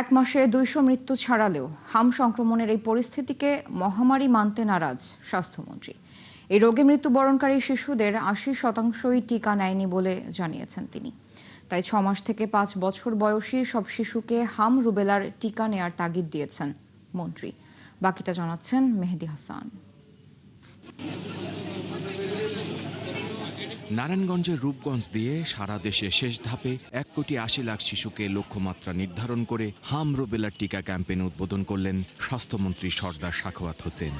এক মাসে ২০০ মৃত্যু ছাড়ালেও হাম সংক্রমণের এই পরিস্থিতিকে মহামারী মানতে নারাজ স্বাস্থ্যমন্ত্রী। এই রোগে মৃত্যুবরণকারী শিশুদের ৮০%ই টিকা নেয়নি বলে জানিয়েছেন তিনি। তাই ৬ মাস থেকে ৫ বছর বয়সী সব শিশুকে হাম রুবেলার টিকা নেয়ার তাগিদ দিয়েছেন মন্ত্রী। বাকিটা জানাচ্ছেন মেহেদী হাসান। নারায়ণগঞ্জের রূপগঞ্জ দিয়ে সারা দেশে শেষ ধাপে ১,৮০,০০,০০০ শিশুকে লক্ষ্যমাত্রা নির্ধারণ করে হাম রুবেলার টিকা ক্যাম্পেইন উদ্বোধন করলেন স্বাস্থ্যমন্ত্রী সরদার সাখাওয়াত হোসেন।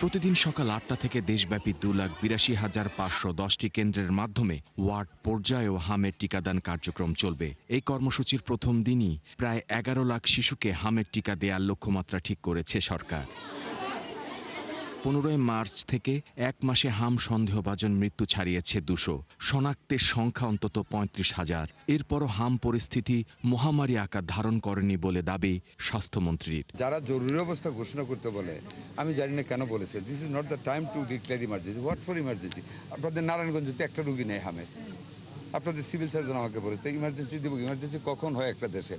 প্রতিদিন সকাল ৮টা থেকে দেশব্যাপী ২,৮২,৫১০টি কেন্দ্রের মাধ্যমে ওয়ার্ড পর্যায়েও হামের টিকাদান কার্যক্রম চলবে। এই কর্মসূচির প্রথম দিনই প্রায় ১১ লাখ শিশুকে হামের টিকা দেওয়ার লক্ষ্যমাত্রা ঠিক করেছে সরকার। ১৫ মার্চ থেকে এক মাসে হাম সন্দেহভাজন মৃত্যু ছাড়িয়েছে ২০০, শনাক্তের সংখ্যা অন্তত ৩৫,০০০। এরপরও হাম পরিস্থিতি মহামারী আকার ধারণ করেনি বলে দাবি স্বাস্থ্যমন্ত্রীর। যারা জরুরি অবস্থা ঘোষণা করতে বলে আমি জানি না কেন বলেছে this is not the time to declare emergency. What for emergency? আপনাদের নারায়ণগঞ্জে একটা রুগী নেই হামের, আপনাদের সিভিল সার্জন আমাকে বলেছে ইমার্জেন্সি দেবো। ইমার্জেন্সি কখন হয় একটা দেশে?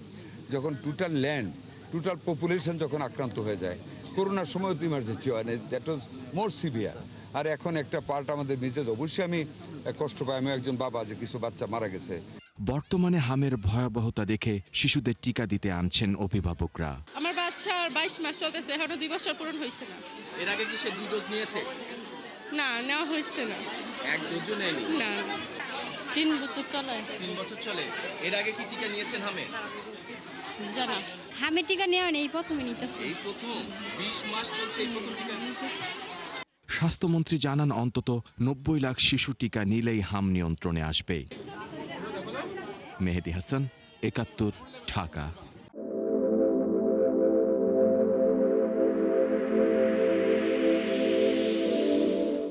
যখন টোটাল ল্যান্ড টোটাল পপুলেশন যখন আক্রান্ত হয়ে যায়। করোনার সময় তো ইমার্জেন্সি হয় না, দ্যাট ওয়াজ মোর সিভিয়ার। আর এখন একটা পার্ট আমাদের মিসেজ, অবশ্যই আমি কষ্ট পাই, আমি একজন বাবা যে কিছু বাচ্চা মারা গেছে। বর্তমানে হামের ভয়াবহতা দেখে শিশুদের টিকা দিতে আনছেন অভিভাবকরা। আমার বাচ্চার 22 মাস চলতেছে, এখনো 2 বছর পূরণ হয়েছে না। এর আগে কি সে 2 ডোজ নিয়েছে? না, নেওয়া হয়েছে না। এক ডোজও নেয়নি? না, 3 বছর চলে। 3 বছর চলে। এর আগে কি টিকা নিয়েছেন হামে? জানা হামের টিকা নেওয়া নেই, প্রথমে নিতেছে। এই প্রথম 20 মাস চলছে এই প্রথম টিকা নিতেছে। স্বাস্থ্যমন্ত্রী জানান অন্তত ৯০ লাখ শিশু টিকা নিলেই হাম নিয়ন্ত্রণে আসবে। মেহেদী হাসান, ৭১, ঢাকা।